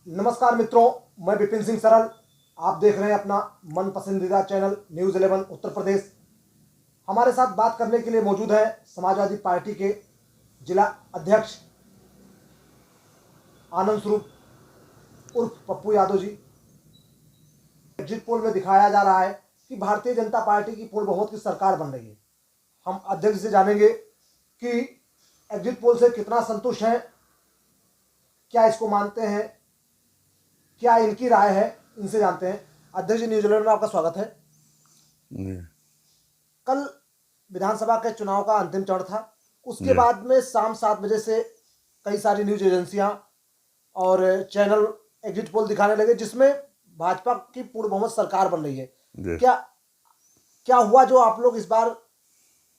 नमस्कार मित्रों, मैं विपिन सिंह सरल। आप देख रहे हैं अपना मन पसंदीदा चैनल न्यूज़ 11 उत्तर प्रदेश। हमारे साथ बात करने के लिए मौजूद है समाजवादी पार्टी के जिला अध्यक्ष आनंद स्वरूप उर्फ पप्पू यादव जी। एग्जिट पोल में दिखाया जा रहा है कि भारतीय जनता पार्टी की पूर्ण बहुमत की सरकार बन रही है। हम अध्यक्ष से जानेंगे कि एग्जिट पोल से कितना संतुष्ट हैं, क्या इसको मानते हैं, क्या इनकी राय है, इनसे जानते हैं। अध्यक्ष जी, न्यूजीलैंड में आपका स्वागत है। कल विधानसभा के चुनाव का अंतिम चरण था। उसके बाद में शाम 7 बजे से कई सारी न्यूज एजेंसियां और चैनल एग्जिट पोल दिखाने लगे जिसमें भाजपा की पूर्ण बहुमत सरकार बन रही है। क्या क्या हुआ जो आप लोग इस बार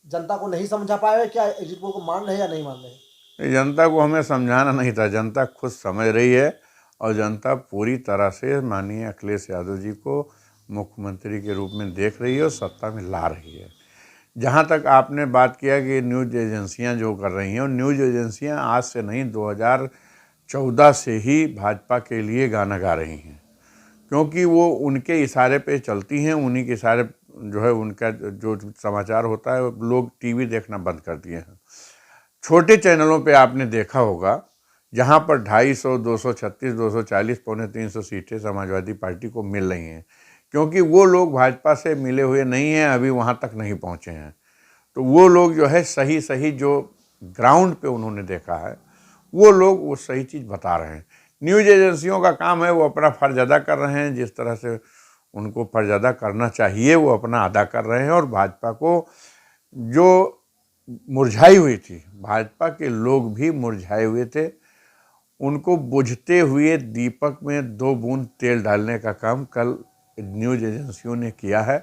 जनता को नहीं समझा पाए? क्या एग्जिट पोल को मान रहे हैं या नहीं मान रहे हैं? जनता को हमें समझाना नहीं था, जनता खुद समझ रही है और जनता पूरी तरह से माननीय अखिलेश यादव जी को मुख्यमंत्री के रूप में देख रही है और सत्ता में ला रही है। जहाँ तक आपने बात किया कि न्यूज़ एजेंसियाँ जो कर रही हैं, और न्यूज़ एजेंसियाँ आज से नहीं 2014 से ही भाजपा के लिए गाना गा रही हैं, क्योंकि वो उनके इशारे पे चलती हैं। उन्हीं के इशारे जो है उनका जो समाचार होता है, लोग टीवी देखना बंद कर दिए हैं। छोटे चैनलों पे आपने देखा होगा जहाँ पर 250, 236, 240, पौने 300 सीटें समाजवादी पार्टी को मिल रही हैं, क्योंकि वो लोग भाजपा से मिले हुए नहीं हैं, अभी वहाँ तक नहीं पहुँचे हैं। तो वो लोग जो है सही सही जो ग्राउंड पे उन्होंने देखा है, वो लोग वो सही चीज़ बता रहे हैं। न्यूज़ एजेंसियों का काम है, वो अपना फ़र्ज अदा कर रहे हैं, जिस तरह से उनको फ़र्ज अदा करना चाहिए वो अपना अदा कर रहे हैं। और भाजपा को जो मुरझाई हुई थी, भाजपा के लोग भी मुरझाए हुए थे, उनको बुझते हुए दीपक में 2 बूंद तेल डालने का काम कल न्यूज़ एजेंसियों ने किया है।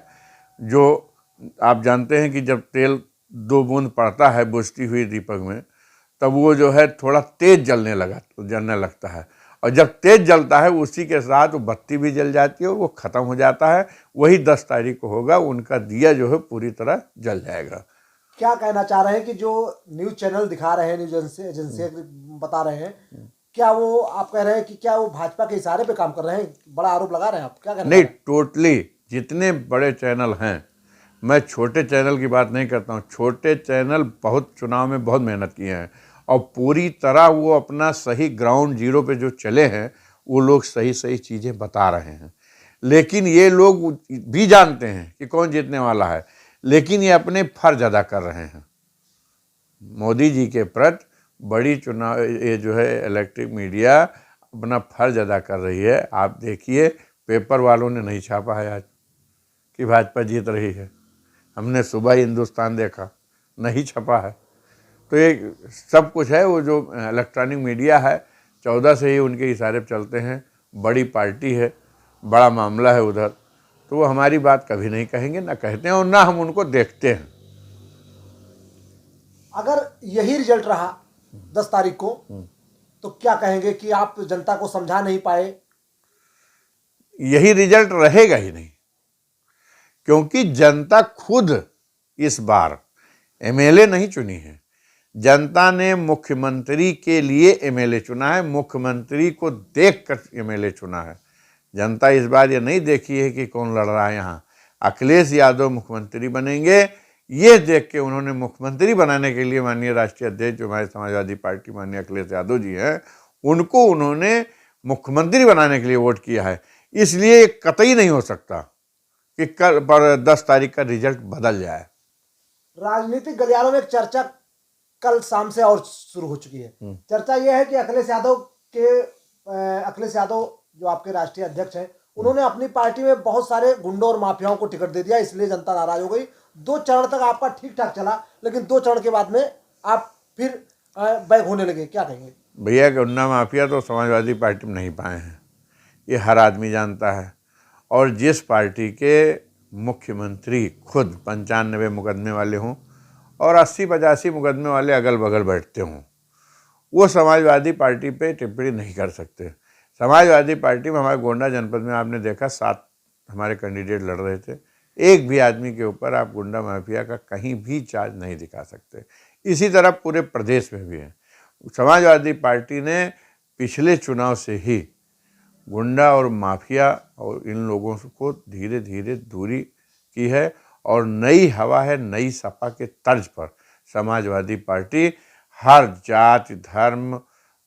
जो आप जानते हैं कि जब तेल 2 बूंद पड़ता है बुझती हुई दीपक में, तब वो जो है थोड़ा तेज जलने लगता है, और जब तेज जलता है उसी के साथ वो बत्ती भी जल जाती है और वो ख़त्म हो जाता है। वही 10 तारीख को होगा, उनका दिया जो है पूरी तरह जल जाएगा। क्या कहना चाह रहे हैं कि जो न्यूज चैनल दिखा रहे हैं, न्यूज एजेंसी बता रहे हैं, क्या वो आप कह रहे हैं कि क्या वो भाजपा के इशारे पे काम कर रहे हैं? बड़ा आरोप लगा रहे हैं आप, क्या कहना? नहीं, टोटली जितने बड़े चैनल हैं, मैं छोटे चैनल की बात नहीं करता हूँ। छोटे चैनल बहुत चुनाव में बहुत मेहनत किए हैं और पूरी तरह वो अपना सही ग्राउंड जीरो पे जो चले हैं, वो लोग सही सही चीज़ें बता रहे हैं। लेकिन ये लोग भी जानते हैं कि कौन जीतने वाला है, लेकिन ये अपने फर्ज अदा कर रहे हैं। मोदी जी के प्रति बड़ी चुनाव ये जो है इलेक्ट्रिक मीडिया अपना फर्ज अदा कर रही है। आप देखिए, पेपर वालों ने नहीं छापा है आज कि भाजपा जीत रही है। हमने सुबह हिंदुस्तान देखा, नहीं छपा है। तो ये सब कुछ है, वो जो इलेक्ट्रॉनिक मीडिया है 14 से ही उनके इशारे पर चलते हैं। बड़ी पार्टी है, बड़ा मामला है उधर, तो वो हमारी बात कभी नहीं कहेंगे, ना कहते हैं और ना हम उनको देखते हैं। अगर यही रिजल्ट रहा 10 तारीख को, तो क्या कहेंगे कि आप जनता को समझा नहीं पाए? यही रिजल्ट रहेगा ही नहीं, क्योंकि जनता खुद इस बार एमएलए नहीं चुनी है। जनता ने मुख्यमंत्री के लिए एमएलए चुना है, मुख्यमंत्री को देखकर एमएलए चुना है। जनता इस बार ये नहीं देखी है कि कौन लड़ रहा है यहाँ। अखिलेश यादव मुख्यमंत्री बनेंगे, ये देख के उन्होंने मुख्यमंत्री बनाने के लिए माननीय राष्ट्रीय अध्यक्ष जो हमारे समाजवादी पार्टी माननीय अखिलेश यादव जी हैं, उनको उन्होंने मुख्यमंत्री बनाने के लिए वोट किया है। इसलिए कतई नहीं हो सकता कि कल पर 10 तारीख का रिजल्ट बदल जाए। राजनीतिक गलियारों में एक चर्चा कल शाम से और शुरू हो चुकी है। चर्चा यह है कि अखिलेश यादव जो आपके राष्ट्रीय अध्यक्ष हैं, उन्होंने अपनी पार्टी में बहुत सारे गुंडों और माफियाओं को टिकट दे दिया, इसलिए जनता नाराज हो गई। 2 चरण तक आपका ठीक ठाक चला, लेकिन 2 चरण के बाद में आप फिर बैक होने लगे। क्या कहेंगे? भैया, गुंडा माफिया तो समाजवादी पार्टी में नहीं पाए हैं, ये हर आदमी जानता है। और जिस पार्टी के मुख्यमंत्री खुद 95 मुकदमे वाले हों और 80-85 मुकदमे वाले अगल बगल बैठते हों, वो समाजवादी पार्टी पे टिप्पणी नहीं कर सकते। समाजवादी पार्टी में हमारे गोंडा जनपद में आपने देखा 7 हमारे कैंडिडेट लड़ रहे थे। एक भी आदमी के ऊपर आप गुंडा माफिया का कहीं भी चार्ज नहीं दिखा सकते। इसी तरह पूरे प्रदेश में भी है। समाजवादी पार्टी ने पिछले चुनाव से ही गुंडा और माफिया और इन लोगों को धीरे धीरे दूरी की है और नई हवा है नई सपा के तर्ज पर। समाजवादी पार्टी हर जाति धर्म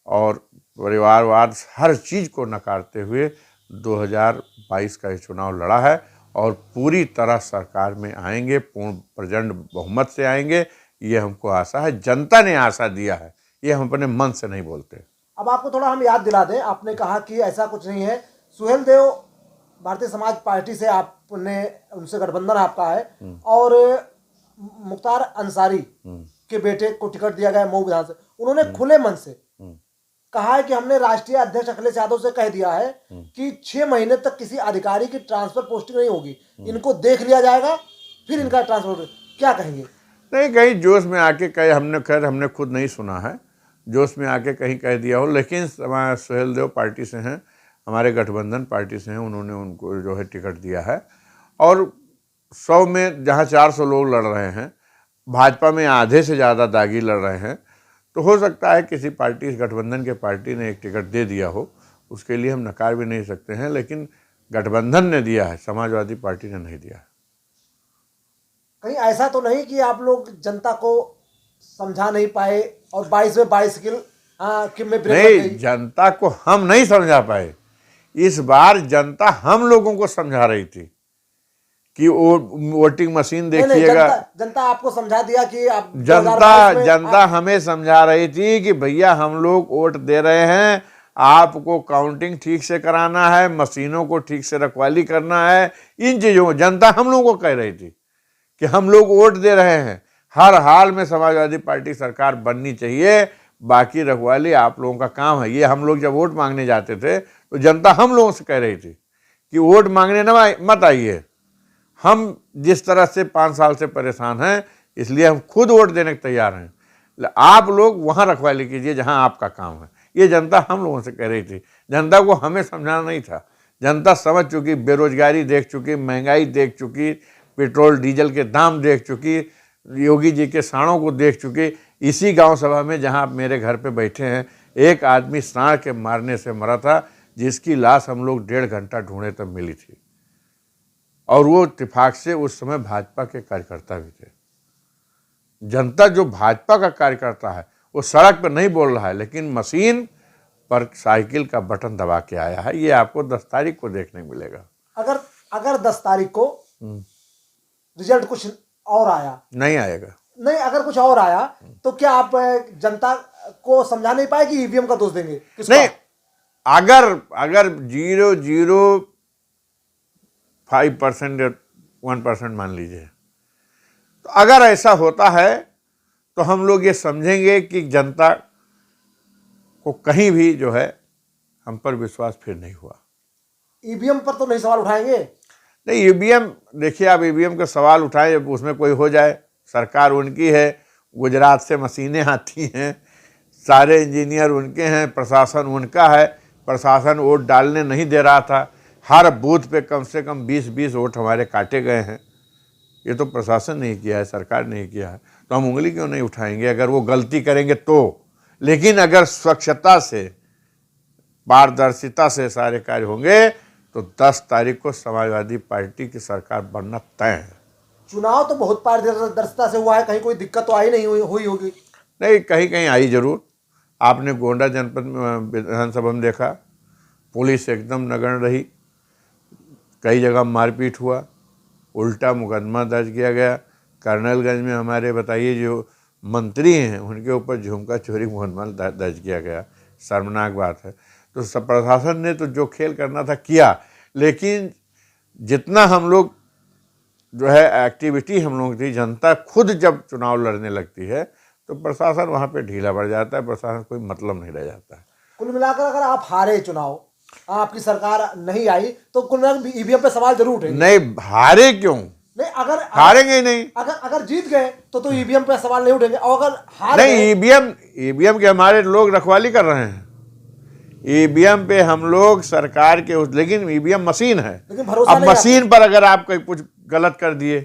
और परिवारवाद हर चीज़ को नकारते हुए 2022 का ये चुनाव लड़ा है और पूरी तरह सरकार में आएंगे, पूर्ण प्रचंड बहुमत से आएंगे, ये हमको आशा है। जनता ने आशा दिया है, ये हम अपने मन से नहीं बोलते। अब आपको थोड़ा हम याद दिला दें, आपने कहा कि ऐसा कुछ नहीं है। सुहेल देव भारतीय समाज पार्टी से आपने उनसे गठबंधन आपका है और मुख्तार अंसारी के बेटे को टिकट दिया गया मऊ विधान से। उन्होंने खुले मन से कहा है कि हमने राष्ट्रीय अध्यक्ष अखिलेश यादव से कह दिया है कि 6 महीने तक किसी अधिकारी की ट्रांसफर पोस्टिंग नहीं होगी, इनको देख लिया जाएगा फिर इनका ट्रांसफर। क्या कहेंगे? नहीं, कहीं जोश में आके कहे, हमने खुद नहीं सुना है, जोश में आके कहीं कह दिया हो, लेकिन सुहेल देव पार्टी से हैं, हमारे गठबंधन पार्टी से हैं, उन्होंने उनको जो है टिकट दिया है और 100 में जहाँ 400 लोग लड़ रहे हैं, भाजपा में आधे से ज़्यादा दागी लड़ रहे हैं, तो हो सकता है किसी पार्टी, गठबंधन के पार्टी ने एक टिकट दे दिया हो, उसके लिए हम नकार भी नहीं सकते हैं, लेकिन गठबंधन ने दिया है, समाजवादी पार्टी ने नहीं दिया है। कहीं ऐसा तो नहीं कि आप लोग जनता को समझा नहीं पाए और 22 में 22 किल में ब्रेक लग गई? जनता को हम नहीं समझा पाए, इस बार जनता हम लोगों को समझा रही थी कि वो वोटिंग मशीन देखिएगा। जनता आपको समझा दिया कि आप जनता हमें समझा रही थी कि भैया हम लोग वोट दे रहे हैं, आपको काउंटिंग ठीक से कराना है, मशीनों को ठीक से रखवाली करना है, इन चीज़ों को जनता हम लोगों को कह रही थी कि हम लोग वोट दे रहे हैं, हर हाल में समाजवादी पार्टी सरकार बननी चाहिए, बाकी रखवाली आप लोगों का काम है। ये हम लोग जब वोट मांगने जाते थे तो जनता हम लोगों से कह रही थी कि वोट मांगने मत आइए, हम जिस तरह से 5 साल से परेशान हैं, इसलिए हम खुद वोट देने को तैयार हैं, आप लोग वहाँ रखवाली कीजिए जहाँ आपका काम है। ये जनता हम लोगों से कह रही थी, जनता को हमें समझाना नहीं था। जनता समझ चुकी, बेरोजगारी देख चुकी, महंगाई देख चुकी, पेट्रोल डीजल के दाम देख चुकी, योगी जी के साड़ों को देख चुकी। इसी गांव सभा में जहां आप मेरे घर पे बैठे हैं, एक आदमी सांड के मारने से मरा था, जिसकी लाश हम लोग 1.5 घंटा ढूंढे तब मिली थी, और वो इत्तेफाक से उस समय भाजपा के कार्यकर्ता भी थे। जनता जो भाजपा का कार्यकर्ता है वो सड़क पर नहीं बोल रहा है, लेकिन मशीन पर साइकिल का बटन दबा के आया है। ये आपको 10 तारीख को देखने मिलेगा। अगर 10 तारीख को रिजल्ट कुछ और आया, नहीं आएगा, नहीं, अगर कुछ और आया तो क्या आप जनता को समझा नहीं पाए कि ईवीएम का दोष देंगे? किसका? नहीं, अगर 0.05% या 1% मान लीजिए, तो अगर ऐसा होता है तो हम लोग ये समझेंगे कि जनता को कहीं भी जो है हम पर विश्वास फिर नहीं हुआ। ईवीएम पर तो नहीं सवाल उठाएंगे? नहीं, ईवीएम, देखिए आप ईवीएम का सवाल उठाएं, जब उसमें कोई हो जाए, सरकार उनकी है, गुजरात से मशीनें आती हैं, सारे इंजीनियर उनके हैं, प्रशासन उनका है, प्रशासन वोट डालने नहीं दे रहा था, हर बूथ पे कम से कम 20-20 वोट हमारे काटे गए हैं। ये तो प्रशासन नहीं किया है, सरकार नहीं किया है, तो हम उंगली क्यों नहीं उठाएंगे अगर वो गलती करेंगे तो। लेकिन अगर स्वच्छता से, पारदर्शिता से सारे कार्य होंगे तो 10 तारीख को समाजवादी पार्टी की सरकार बनना तय है। चुनाव तो बहुत पारदर्शिता से हुआ है, कहीं कोई दिक्कत तो आई नहीं हुई होगी? नहीं, कहीं कहीं आई जरूर। आपने गोंडा जनपद में विधानसभा में देखा, पुलिस एकदम नगण्य रही, कई जगह मारपीट हुआ, उल्टा मुकदमा दर्ज किया गया। कर्नलगंज में हमारे बताइए जो मंत्री हैं उनके ऊपर झुमका चोरी मुकदमा दर्ज किया गया, शर्मनाक बात है। तो सब प्रशासन ने तो जो खेल करना था किया, लेकिन जितना हम लोग जो है एक्टिविटी हम लोग थी, जनता खुद जब चुनाव लड़ने लगती है तो प्रशासन वहाँ पे ढीला पड़ जाता है, प्रशासन कोई मतलब नहीं रह जाता है। कुल मिलाकर अगर आप हारे चुनाव, आपकी सरकार नहीं आई, तो कुल मिलाकर ईवीएम पे सवाल जरूर उठेंगे। नहीं, हारे क्यों? नहीं, अगर हारेंगे ही नहीं। अगर जीत गए तो ईवीएम पे सवाल नहीं उठेंगे, और अगर हार नहीं, ईवीएम के हमारे लोग रखवाली कर रहे हैं, ईवीएम पे हम लोग सरकार के लेकिन ईवीएम मशीन है, लेकिन भरोसा अब मशीन पर अगर आप कहीं कुछ गलत कर दिए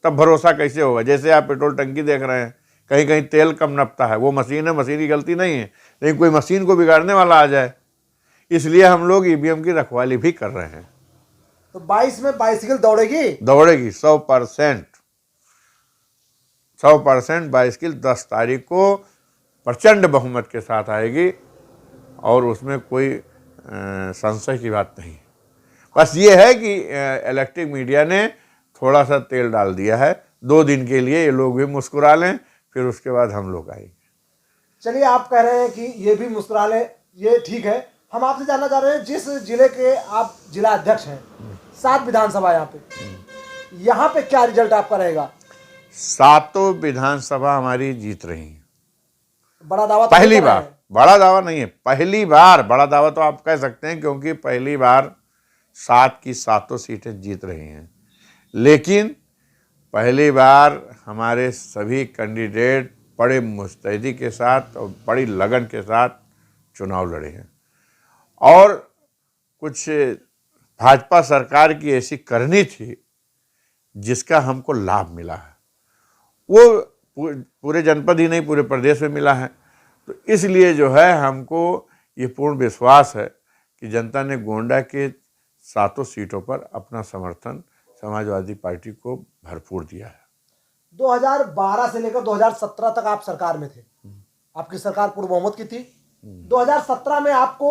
तब भरोसा कैसे होगा? जैसे आप पेट्रोल टंकी देख रहे हैं, कहीं कहीं तेल कम नपता है, वो मशीन है, मशीन की गलती नहीं है, लेकिन कोई मशीन को बिगाड़ने वाला आ जाए, इसलिए हम लोग ईवीएम की रखवाली भी कर रहे हैं। तो 22 में बाइसिकल दौड़ेगी? दौड़ेगी 100%। 100% बाइसिकल 10 तारीख को प्रचंड बहुमत के साथ आएगी और उसमें कोई संशय की बात नहीं। बस ये है कि इलेक्ट्रिक मीडिया ने थोड़ा सा तेल डाल दिया है। 2 दिन के लिए ये लोग भी मुस्कुरा लें, फिर उसके बाद हम लोग आएंगे। चलिए, आप कह रहे हैं कि ये भी मुस्कुरा लें, ये ठीक है। हम आपसे जानना चाह रहे हैं, जिस जिले के आप जिला अध्यक्ष हैं, 7 विधानसभा यहाँ पे क्या रिजल्ट आपका रहेगा? 7 विधानसभा हमारी जीत रही हैं। बड़ा दावा तो पहली नहीं कर रहे बार, हैं। बड़ा दावा नहीं है, पहली बार। बड़ा दावा तो आप कह सकते हैं, क्योंकि पहली बार 7 की 7 सीटें जीत रही हैं। लेकिन पहली बार हमारे सभी कैंडिडेट बड़े मुस्तैदी के साथ और बड़ी लगन के साथ चुनाव लड़े हैं। और कुछ भाजपा सरकार की ऐसी करनी थी जिसका हमको लाभ मिला है, वो पूरे जनपद ही नहीं पूरे प्रदेश में मिला है। तो इसलिए जो है हमको ये पूर्ण विश्वास है कि जनता ने गोंडा के 7 सीटों पर अपना समर्थन समाजवादी पार्टी को भरपूर दिया है। 2012 से लेकर 2017 तक आप सरकार में थे, आपकी सरकार पूर्ण बहुमत की थी। 2017 में आपको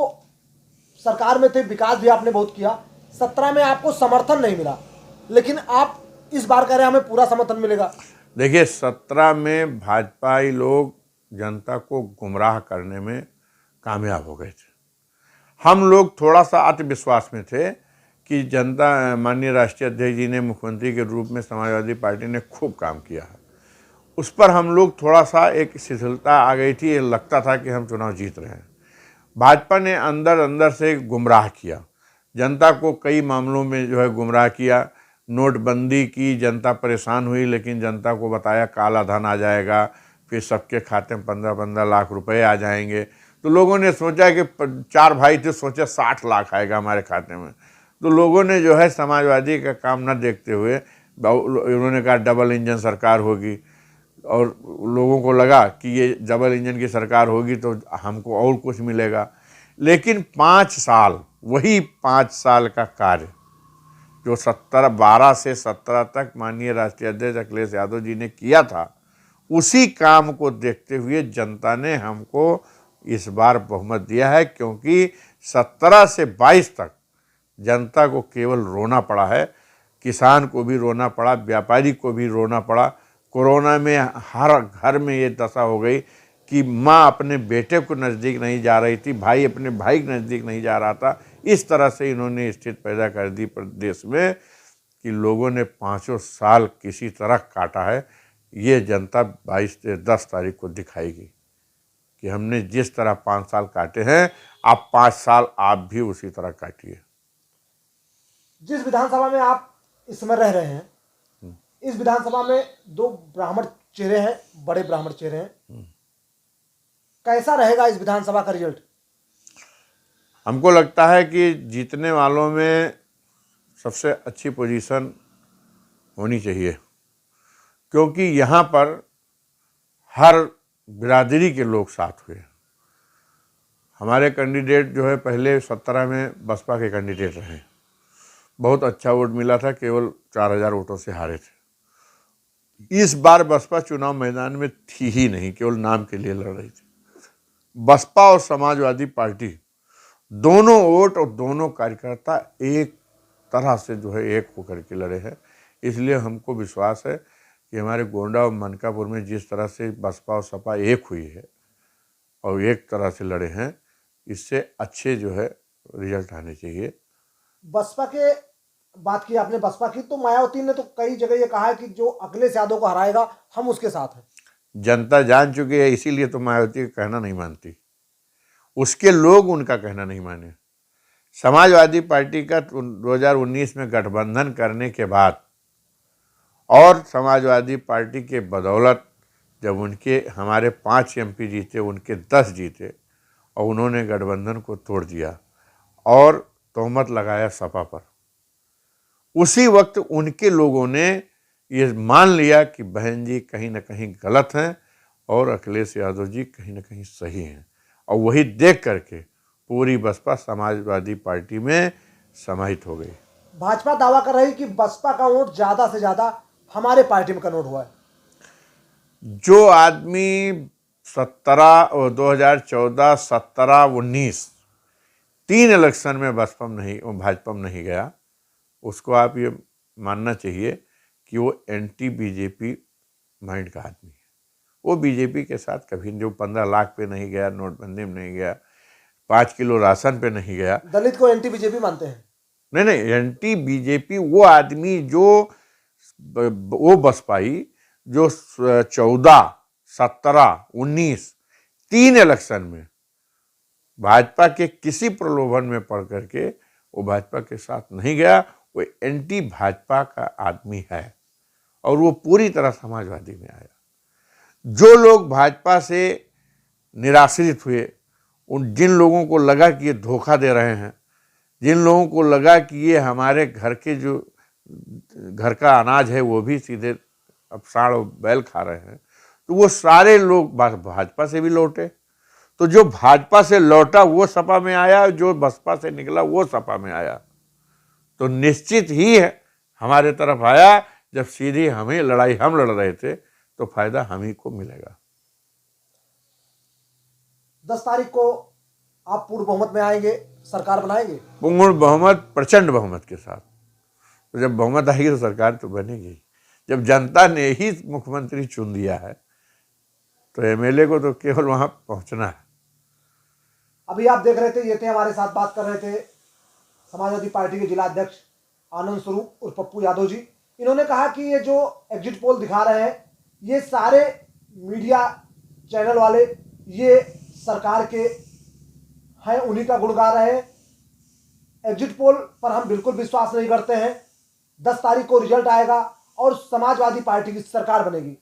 सरकार में थे, विकास भी आपने बहुत किया। 17 में आपको समर्थन नहीं मिला, लेकिन आप इस बार कह रहे हैं हमें पूरा समर्थन मिलेगा। देखिए, 17 में भाजपाई लोग जनता को गुमराह करने में कामयाब हो गए थे। हम लोग थोड़ा सा आत्मविश्वास में थे कि जनता, माननीय राष्ट्रीय अध्यक्ष जी ने मुख्यमंत्री के रूप में समाजवादी पार्टी ने खूब काम किया है, उस पर हम लोग थोड़ा सा एक शिथिलता आ गई थी। ये लगता था कि हम चुनाव जीत रहे हैं। भाजपा ने अंदर अंदर से गुमराह किया, जनता को कई मामलों में जो है गुमराह किया। नोटबंदी की, जनता परेशान हुई, लेकिन जनता को बताया काला धन आ जाएगा, फिर सबके खाते में 15-15 लाख रुपए आ जाएंगे। तो लोगों ने सोचा कि 4 भाई थे, सोचा 60 लाख आएगा हमारे खाते में। तो लोगों ने जो है समाजवादी का काम न देखते हुए उन्होंने कहा डबल इंजन सरकार होगी, और लोगों को लगा कि ये डबल इंजन की सरकार होगी तो हमको और कुछ मिलेगा। लेकिन 5 साल, वही 5 साल का कार्य जो 12 से 17 तक माननीय राष्ट्रीय अध्यक्ष अखिलेश यादव जी ने किया था, उसी काम को देखते हुए जनता ने हमको इस बार बहुमत दिया है। क्योंकि 17 से 22 तक जनता को केवल रोना पड़ा है, किसान को भी रोना पड़ा, व्यापारी को भी रोना पड़ा। कोरोना में हर घर में ये दशा हो गई कि माँ अपने बेटे को नज़दीक नहीं जा रही थी, भाई अपने भाई के नज़दीक नहीं जा रहा था। इस तरह से इन्होंने स्थिति पैदा कर दी प्रदेश में कि लोगों ने 5 साल किसी तरह काटा है। ये जनता 10 तारीख को दिखाएगी कि हमने जिस तरह 5 साल काटे हैं, आप 5 साल आप भी उसी तरह काटिए। जिस विधानसभा में आप इस समय रह रहे हैं, इस विधानसभा में 2 ब्राह्मण चेहरे हैं, बड़े ब्राह्मण चेहरे हैं। कैसा रहेगा इस विधानसभा का रिजल्ट? हमको लगता है कि जीतने वालों में सबसे अच्छी पोजीशन होनी चाहिए, क्योंकि यहाँ पर हर बिरादरी के लोग साथ हुए। हमारे कैंडिडेट जो है पहले 17 में बसपा के कैंडिडेट रहे, बहुत अच्छा वोट मिला था, केवल 4000 वोटों से हारे थे। इस बार बसपा चुनाव मैदान में थी ही नहीं, केवल नाम के लिए लड़ रही थी। बसपा और समाजवादी पार्टी दोनों वोट और दोनों कार्यकर्ता एक तरह से जो है एक होकर के लड़े हैं। इसलिए हमको विश्वास है कि हमारे गोंडा और मनकापुर में जिस तरह से बसपा और सपा एक हुई है और एक तरह से लड़े हैं, इससे अच्छे जो है रिजल्ट आने चाहिए। बसपा के बात की आपने, बसपा की, तो मायावती ने तो कई जगह ये कहा है कि जो अखिलेश यादव को हराएगा हम उसके साथ हैं। जनता जान चुकी है, इसीलिए तो मायावती का कहना नहीं मानती, उसके लोग उनका कहना नहीं माने। समाजवादी पार्टी का 2019 में गठबंधन करने के बाद और समाजवादी पार्टी के बदौलत जब उनके हमारे 5 MP जीते, उनके 10 जीते, और उन्होंने गठबंधन को तोड़ दिया और तोहमत लगाया सपा पर। उसी वक्त उनके लोगों ने ये मान लिया कि बहन जी कहीं ना कहीं गलत हैं और अखिलेश यादव जी कहीं ना कहीं सही हैं, और वही देख करके पूरी बसपा समाजवादी पार्टी में समाहित हो गई। भाजपा दावा कर रही कि बसपा का वोट ज्यादा से ज्यादा हमारे पार्टी में कन्वर्ट हुआ है। जो आदमी 17 और 2014, 17, 19 3 इलेक्शन में भाजपा में नहीं गया, उसको आप ये मानना चाहिए कि वो एंटी बीजेपी माइंड का आदमी है। वो बीजेपी के साथ कभी, जो 15 लाख पे नहीं गया, नोटबंदी में नहीं गया, 5 किलो राशन पे नहीं गया। दलित को एंटी बीजेपी मानते हैं? नहीं, एंटी बीजेपी वो आदमी वो बसपाई जो 14, 17, 19 3 इलेक्शन में भाजपा के किसी प्रलोभन में पड़ करके वो भाजपा के साथ नहीं गया। वो एंटी भाजपा का आदमी है और वो पूरी तरह समाजवादी में आया। जो लोग भाजपा से निराश्रित हुए, जिन लोगों को लगा कि ये धोखा दे रहे हैं, जिन लोगों को लगा कि ये हमारे घर का अनाज है वो भी सीधे अब साढ़ और बैल खा रहे हैं, तो वो सारे लोग भाजपा से भी लौटे। तो जो भाजपा से लौटा वो सपा में आया, जो बसपा से निकला वो सपा में आया। तो निश्चित ही है हमारे तरफ आया। जब सीधी लड़ाई हम लड़ रहे थे तो फायदा हम ही को मिलेगा। 10 तारीख को आप पूर्ण बहुमत में आएंगे, सरकार बनाएंगे? पूर्ण बहुमत, प्रचंड बहुमत के साथ। तो जब बहुमत आएगी तो सरकार तो बनेगी। जब जनता ने ही मुख्यमंत्री चुन दिया है तो एमएलए को तो केवल वहां पहुंचना है। अभी आप देख रहे थे, ये थे हमारे साथ बात कर रहे थे समाजवादी पार्टी के जिला अध्यक्ष आनंद स्वरूप और पप्पू यादव जी। इन्होंने कहा कि ये जो एग्जिट पोल दिखा रहे हैं, ये सारे मीडिया चैनल वाले ये सरकार के हैं, उन्हीं का गुण गा रहे हैं। एग्जिट पोल पर हम बिल्कुल विश्वास नहीं करते हैं। 10 तारीख को रिजल्ट आएगा और समाजवादी पार्टी की सरकार बनेगी।